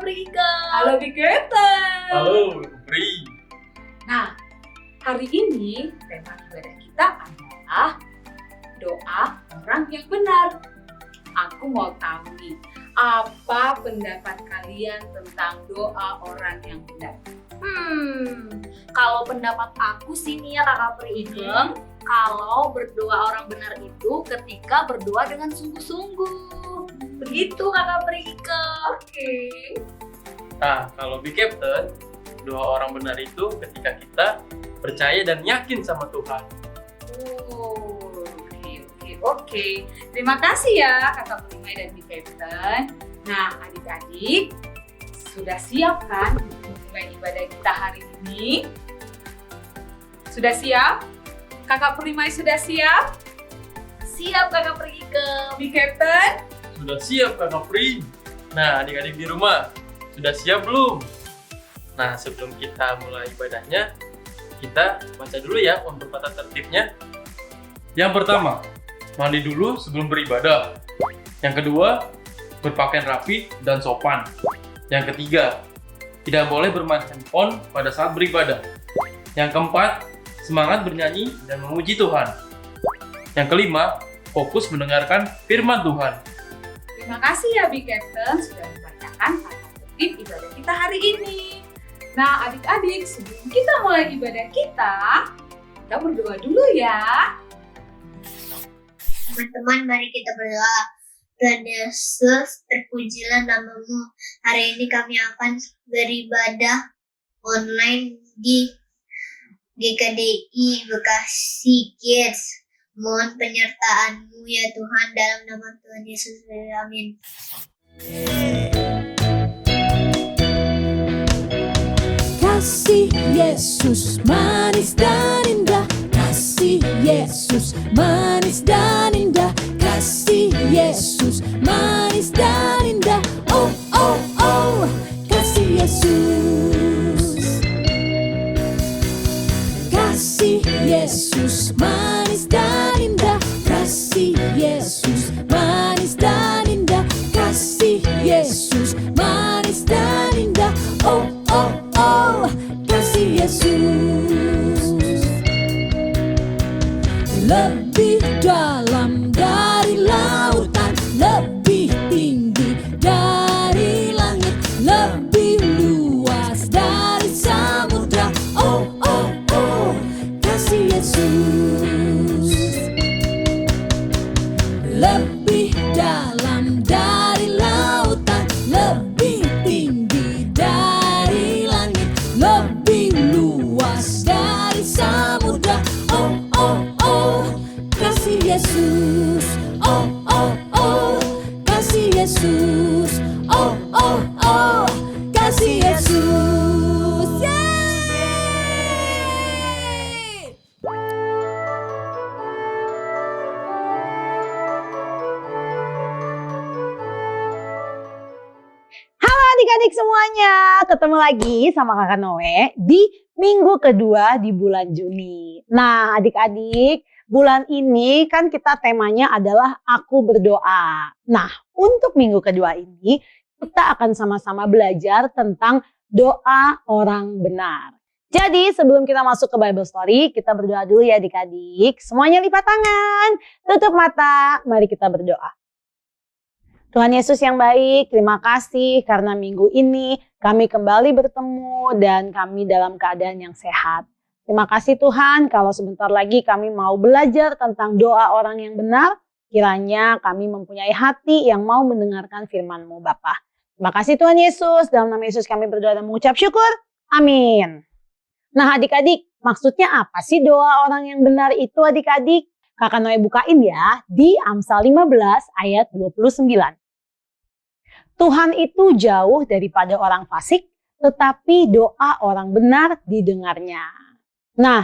Rika. Halo Biketen. Halo, Pri. Nah, hari ini tema ibadah kita adalah doa orang yang benar. Aku mau tahu nih, apa pendapat kalian tentang doa orang yang benar? Kalau pendapat aku sih nih ya Kakak Pri Igeng, kalau berdoa orang benar itu ketika berdoa dengan sungguh-sungguh. Begitu Kakak Pri Igeng. Oke. Nah, kalau Big Captain, doa orang benar itu ketika kita percaya dan yakin sama Tuhan. Oke. Terima kasih ya Kakak Primai dan Biketen. Nah, adik-adik, sudah siap kan untuk mulai ibadah kita hari ini? Sudah siap? Kakak Primai sudah siap? Siap Kakak Pri Igeng. Biketen? Sudah siap Kakak Pri? Nah, adik-adik di rumah, sudah siap belum? Nah, sebelum kita mulai ibadahnya, kita baca dulu ya untuk tata tertibnya. Yang pertama, mandi dulu sebelum beribadah. Yang kedua, berpakaian rapi dan sopan. Yang ketiga, tidak boleh bermain handphone pada saat beribadah. Yang keempat, semangat bernyanyi dan memuji Tuhan. Yang kelima, fokus mendengarkan firman Tuhan. Terima kasih ya Biketen sudah membacakan tata tertib ibadah kita hari ini. Nah, adik-adik, sebelum kita mulai ibadah kita berdoa dulu ya. Teman-teman, mari kita berdoa. Tuhan Yesus, terpujilah namamu. Hari ini kami akan beribadah online di GKDI Bekasi Kids. Mohon penyertaan-Mu ya Tuhan, dalam nama Tuhan Yesus. Amin. Kasih Yesus manis dan indah. Kasih Yesus manis dan indah. Kasih Yesus manis dan indah. Oh, oh, oh, kasih Yesus. Kasih Yesus manis dan indah. Kasih Yesus manis dan indah. Kasih Yesus manis dan indah. Oh, oh, oh, kasih Yesus. Lebih dalam dari lautan, lebih tinggi dari langit, lebih luas dari samudra. Oh, oh, oh, kasih Yesus. Lebih dalam dari lautan, lebih tinggi dari langit, lebih luas dari samudra. Oh, oh, oh, kasih Yesus. Oh, oh, oh, kasih Yesus. Oh, oh, oh, kasih Yesus. Yeay! Halo adik-adik semuanya, ketemu lagi sama Kakak Noe di minggu kedua di bulan Juni. Nah adik-adik, bulan ini kan kita temanya adalah aku berdoa. Nah untuk minggu kedua ini kita akan sama-sama belajar tentang doa orang benar. Jadi sebelum kita masuk ke Bible Story, kita berdoa dulu ya adik-adik. Semuanya lipat tangan, tutup mata, mari kita berdoa. Tuhan Yesus yang baik, terima kasih karena minggu ini kami kembali bertemu dan kami dalam keadaan yang sehat. Terima kasih Tuhan kalau sebentar lagi kami mau belajar tentang doa orang yang benar. Kiranya kami mempunyai hati yang mau mendengarkan firman-Mu Bapa. Terima kasih Tuhan Yesus, dalam nama Yesus kami berdoa dan mengucap syukur. Amin. Nah adik-adik, maksudnya apa sih doa orang yang benar itu adik-adik? Kakak Noe bukain ya di Amsal 15 ayat 29. Tuhan itu jauh daripada orang fasik, tetapi doa orang benar didengarnya. Nah,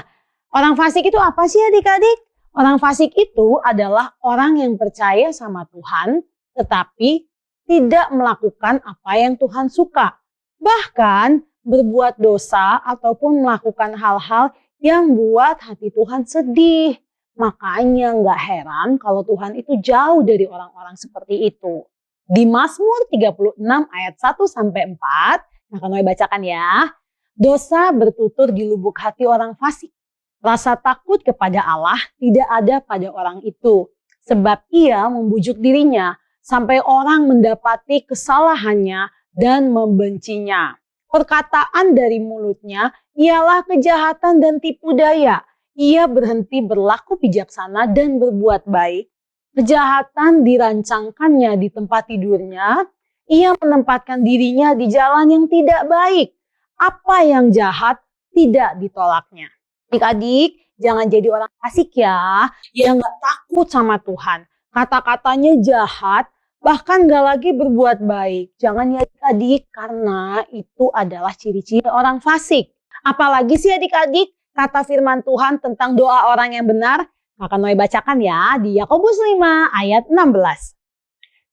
orang fasik itu apa sih adik-adik? Orang fasik itu adalah orang yang percaya sama Tuhan, tetapi tidak melakukan apa yang Tuhan suka. Bahkan berbuat dosa ataupun melakukan hal-hal yang buat hati Tuhan sedih. Makanya nggak heran kalau Tuhan itu jauh dari orang-orang seperti itu. Di Mazmur 36 ayat 1-4, Kakak Noe bacakan ya. Dosa bertutur di lubuk hati orang fasik. Rasa takut kepada Allah tidak ada pada orang itu. Sebab ia membujuk dirinya sampai orang mendapati kesalahannya dan membencinya. Perkataan dari mulutnya ialah kejahatan dan tipu daya. Ia berhenti berlaku bijaksana dan berbuat baik. Kejahatan dirancangkannya di tempat tidurnya. Ia menempatkan dirinya di jalan yang tidak baik. Apa yang jahat tidak ditolaknya. Adik-adik, jangan jadi orang fasik ya, yang gak takut sama Tuhan. Kata-katanya jahat, bahkan gak lagi berbuat baik. Jangan ya adik-adik, karena itu adalah ciri-ciri orang fasik. Apalagi sih adik-adik, kata firman Tuhan tentang doa orang yang benar. Kakak Noe bacakan ya di Yakobus 5 ayat 16.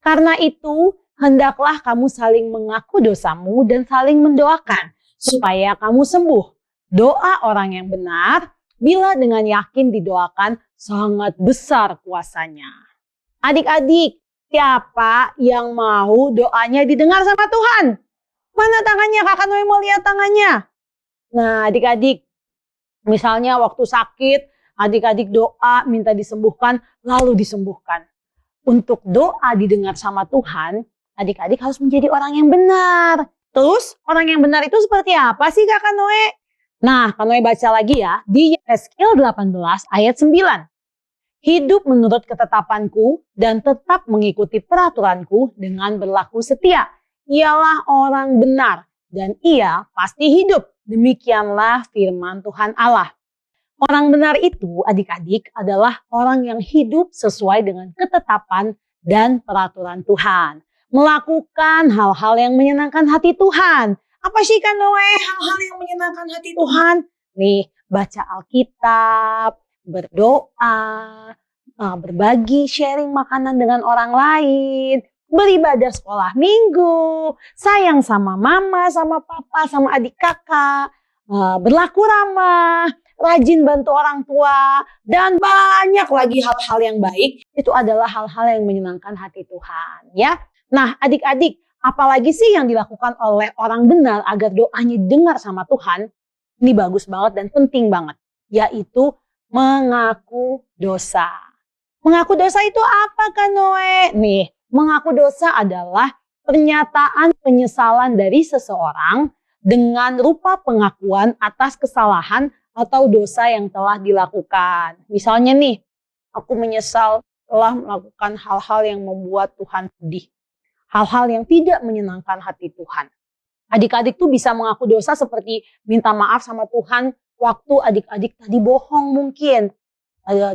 Karena itu, hendaklah kamu saling mengaku dosamu dan saling mendoakan, supaya kamu sembuh. Doa orang yang benar, bila dengan yakin didoakan, sangat besar kuasanya. Adik-adik, siapa yang mau doanya didengar sama Tuhan? Mana tangannya? Kakak Noe mau lihat tangannya. Nah adik-adik, misalnya waktu sakit, adik-adik doa minta disembuhkan, lalu disembuhkan. Untuk doa didengar sama Tuhan, adik-adik harus menjadi orang yang benar. Terus orang yang benar itu seperti apa sih Kakak Noe? Nah, Kak Noe baca lagi ya di Yeskil 18 ayat 9. Hidup menurut ketetapanku dan tetap mengikuti peraturanku dengan berlaku setia. Ialah orang benar dan ia pasti hidup. Demikianlah firman Tuhan Allah. Orang benar itu adik-adik adalah orang yang hidup sesuai dengan ketetapan dan peraturan Tuhan. Melakukan hal-hal yang menyenangkan hati Tuhan. Apa sih Kak Noe hal-hal yang menyenangkan hati Tuhan? Nih, baca Alkitab, berdoa, berbagi, sharing makanan dengan orang lain, beribadah sekolah minggu, sayang sama mama, sama papa, sama adik kakak, berlaku ramah, rajin bantu orang tua, dan banyak lagi hal-hal yang baik. Itu adalah hal-hal yang menyenangkan hati Tuhan, ya. Nah, adik-adik, apalagi sih yang dilakukan oleh orang benar agar doanya didengar sama Tuhan? Ini bagus banget dan penting banget, yaitu mengaku dosa. Mengaku dosa itu apa Kak Noe? Nih, mengaku dosa adalah pernyataan penyesalan dari seseorang dengan rupa pengakuan atas kesalahan atau dosa yang telah dilakukan. Misalnya nih, aku menyesal telah melakukan hal-hal yang membuat Tuhan sedih. Hal-hal yang tidak menyenangkan hati Tuhan. Adik-adik tuh bisa mengaku dosa seperti minta maaf sama Tuhan waktu adik-adik tadi bohong mungkin.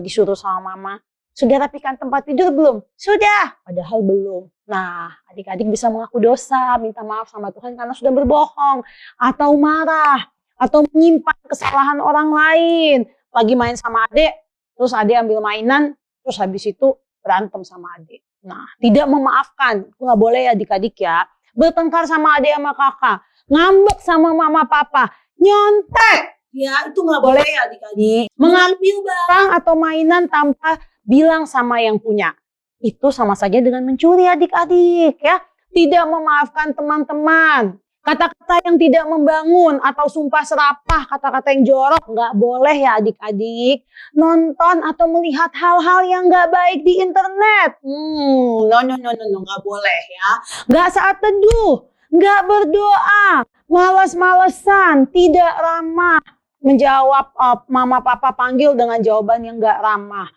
Disuruh sama mama, sudah rapikan tempat tidur belum? Sudah, padahal belum. Nah, adik-adik bisa mengaku dosa, minta maaf sama Tuhan karena sudah berbohong. Atau marah, atau menyimpan kesalahan orang lain. Lagi main sama adik, terus adik ambil mainan, terus habis itu berantem sama adik. Nah, tidak memaafkan, itu nggak boleh ya adik-adik ya. Bertengkar sama adik sama kakak, ngambek sama mama papa, nyontek, ya itu nggak boleh ya adik-adik. Mengambil barang atau mainan tanpa bilang sama yang punya, itu sama saja dengan mencuri adik-adik ya. Tidak memaafkan teman-teman. Kata-kata yang tidak membangun atau sumpah serapah, kata-kata yang jorok, nggak boleh ya adik-adik. Nonton atau melihat hal-hal yang nggak baik di internet. No, nggak boleh ya. Nggak saat teduh, nggak berdoa, malas-malesan, tidak ramah. Menjawab mama papa panggil dengan jawaban yang nggak ramah.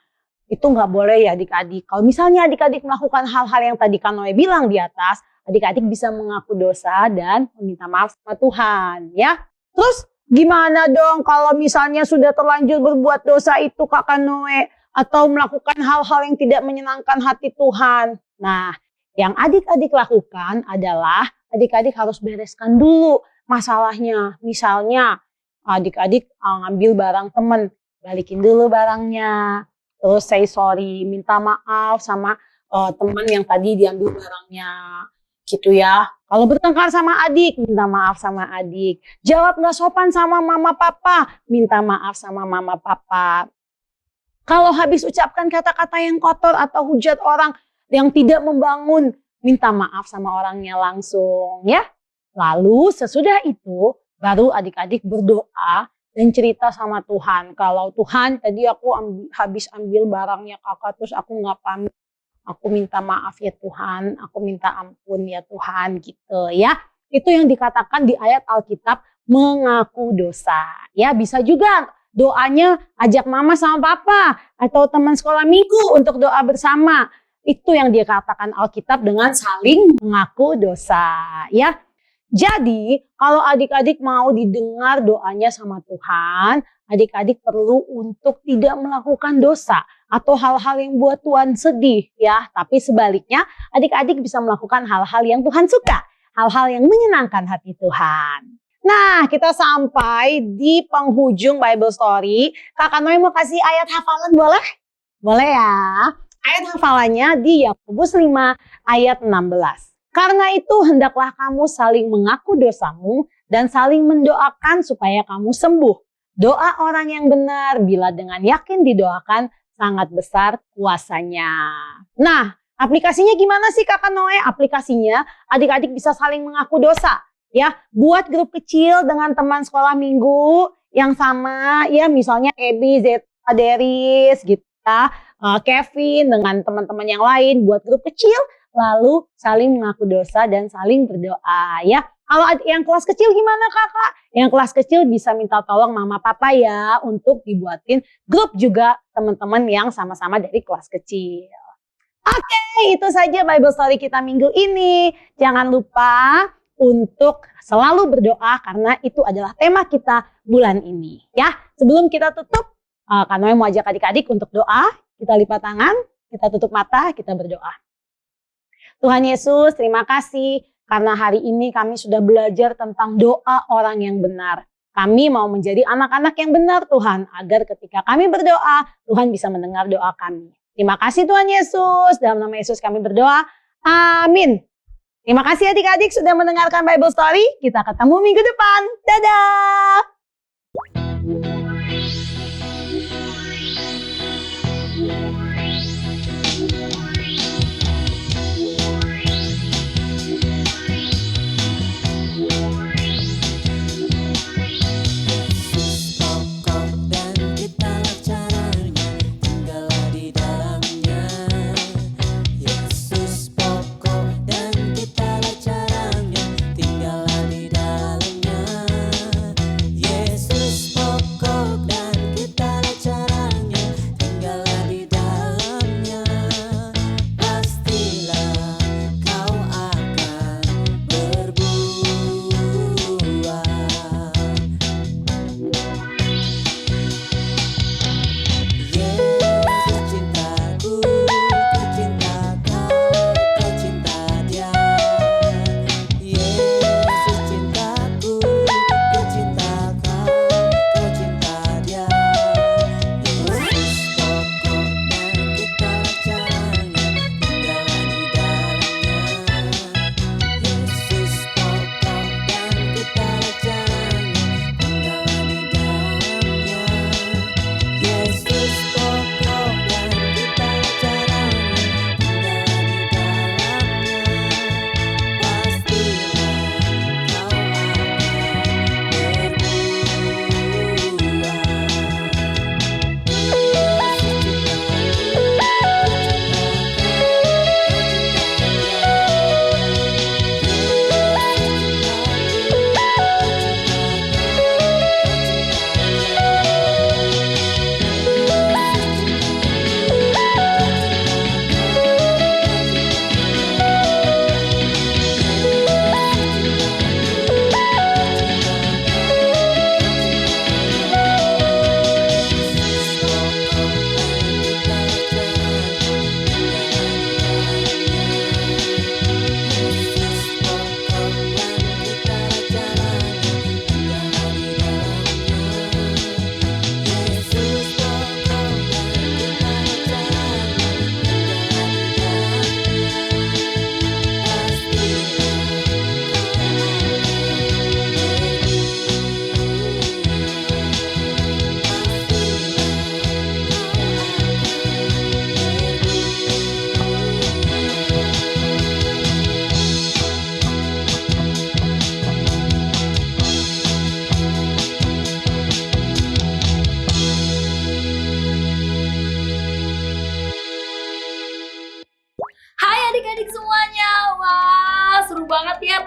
Itu nggak boleh ya adik-adik. Kalau misalnya adik-adik melakukan hal-hal yang tadi Kak Noe bilang di atas, adik-adik bisa mengaku dosa dan meminta maaf sama Tuhan ya. Terus gimana dong kalau misalnya sudah terlanjur berbuat dosa itu Kak Noe, atau melakukan hal-hal yang tidak menyenangkan hati Tuhan? Nah, yang adik-adik lakukan adalah adik-adik harus bereskan dulu masalahnya. Misalnya adik-adik ngambil barang teman, balikin dulu barangnya. Terus say sorry, minta maaf sama teman yang tadi diambil barangnya. Gitu ya. Kalau bertengkar sama adik, minta maaf sama adik. Jawab gak sopan sama mama papa, minta maaf sama mama papa. Kalau habis ucapkan kata-kata yang kotor atau hujat orang yang tidak membangun, minta maaf sama orangnya langsung ya. Lalu sesudah itu baru adik-adik berdoa dan cerita sama Tuhan. Kalau Tuhan tadi aku habis ambil barangnya kakak terus aku nggak pamit. Aku minta maaf ya Tuhan, aku minta ampun ya Tuhan gitu ya. Itu yang dikatakan di ayat Alkitab mengaku dosa. Ya bisa juga doanya ajak mama sama papa atau teman sekolah minggu untuk doa bersama. Itu yang dikatakan Alkitab dengan saling mengaku dosa ya. Jadi kalau adik-adik mau didengar doanya sama Tuhan, adik-adik perlu untuk tidak melakukan dosa atau hal-hal yang buat Tuhan sedih ya. Tapi sebaliknya adik-adik bisa melakukan hal-hal yang Tuhan suka, hal-hal yang menyenangkan hati Tuhan. Nah, kita sampai di penghujung Bible Story. Kakak Noe mau kasih ayat hafalan boleh? Boleh ya. Ayat hafalannya di Yakobus 5 ayat 16. Karena itu hendaklah kamu saling mengaku dosamu dan saling mendoakan supaya kamu sembuh. Doa orang yang benar bila dengan yakin didoakan sangat besar kuasanya. Nah, aplikasinya gimana sih Kakak Noe? Aplikasinya adik-adik bisa saling mengaku dosa. Ya, buat grup kecil dengan teman sekolah minggu yang sama ya, misalnya Ebi, Zeta, Deris gitu ya. Kevin dengan teman-teman yang lain buat grup kecil. Lalu saling mengaku dosa dan saling berdoa ya. Kalau yang kelas kecil gimana kakak? Yang kelas kecil bisa minta tolong mama papa ya untuk dibuatin grup juga teman-teman yang sama-sama dari kelas kecil. Oke, itu saja Bible Story kita minggu ini. Jangan lupa untuk selalu berdoa karena itu adalah tema kita bulan ini ya. Sebelum kita tutup, Kak Noe mau ajak adik-adik untuk doa. Kita lipat tangan, kita tutup mata, kita berdoa. Tuhan Yesus, terima kasih karena hari ini kami sudah belajar tentang doa orang yang benar. Kami mau menjadi anak-anak yang benar Tuhan, agar ketika kami berdoa, Tuhan bisa mendengar doa kami. Terima kasih Tuhan Yesus, dalam nama Yesus kami berdoa, amin. Terima kasih adik-adik sudah mendengarkan Bible Story, kita ketemu minggu depan, dadah! Yesus pokok dan kita caranya, tinggallah di dalamnya.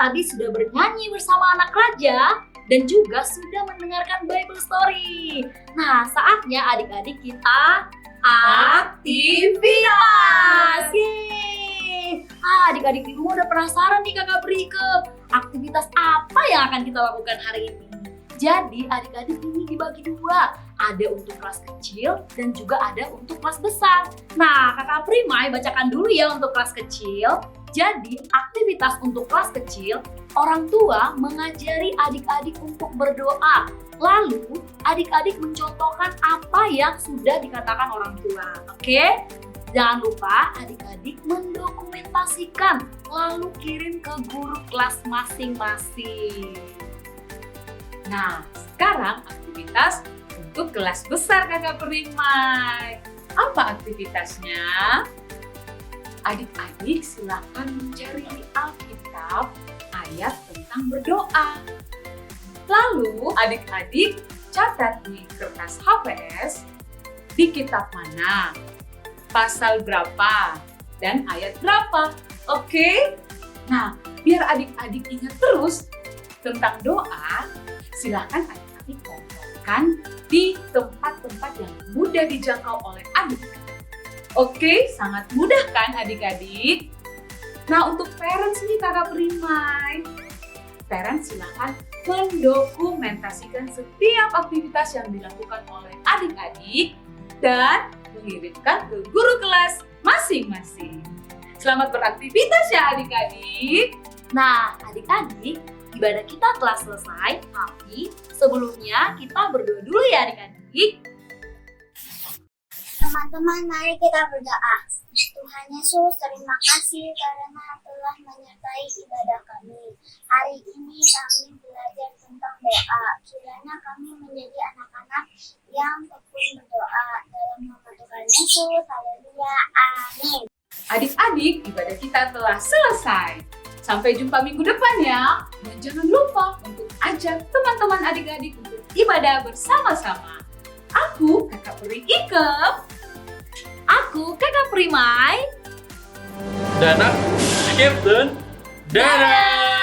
tadi sudah bernyanyi bersama anak raja dan juga sudah mendengarkan Bible story. Nah, saatnya adik-adik kita aktivitas. Yeay. Adik-adik di rumah udah penasaran nih Kakak Prike, aktivitas apa yang akan kita lakukan hari ini? Jadi adik-adik ini dibagi dua, ada untuk kelas kecil dan juga ada untuk kelas besar. Nah, Kakak Primai bacakan dulu ya untuk kelas kecil. Jadi aktivitas untuk kelas kecil, orang tua mengajari adik-adik untuk berdoa. Lalu adik-adik mencontohkan apa yang sudah dikatakan orang tua. Oke? Jangan lupa adik-adik mendokumentasikan lalu kirim ke guru kelas masing-masing. Nah, sekarang aktivitas untuk kelas besar Kakak Primai. Apa aktivitasnya? Adik-adik silakan mencari di Alkitab ayat tentang berdoa. Lalu adik-adik catat di kertas HVS di kitab mana, pasal berapa, dan ayat berapa. Oke? Nah, biar adik-adik ingat terus tentang doa, silakan adik-adik kumpulkan di tempat-tempat yang mudah dijangkau oleh adik-adik. Oke, sangat mudah kan adik-adik? Nah, untuk parents nih Kakak Primai, parents silakan mendokumentasikan setiap aktivitas yang dilakukan oleh adik-adik dan mengirimkan ke guru kelas masing-masing. Selamat beraktivitas ya adik-adik. Nah, adik-adik, ibadah kita telah selesai, tapi sebelumnya kita berdoa dulu ya adik-adik. Teman-teman, mari kita berdoa. Tuhan Yesus, terima kasih karena telah menyertai ibadah kami. Hari ini kami belajar tentang doa. Kiranya kami menjadi anak-anak yang tekun berdoa. Dalam nama Tuhan Yesus, haleluya, amin. Adik-adik, ibadah kita telah selesai. Sampai jumpa minggu depan ya. Dan jangan lupa untuk ajak teman-teman adik-adik untuk ibadah bersama-sama. Aku Kakak Peri Ikem. Aku Kakak Primai. Dan aku, Captain. Dadah!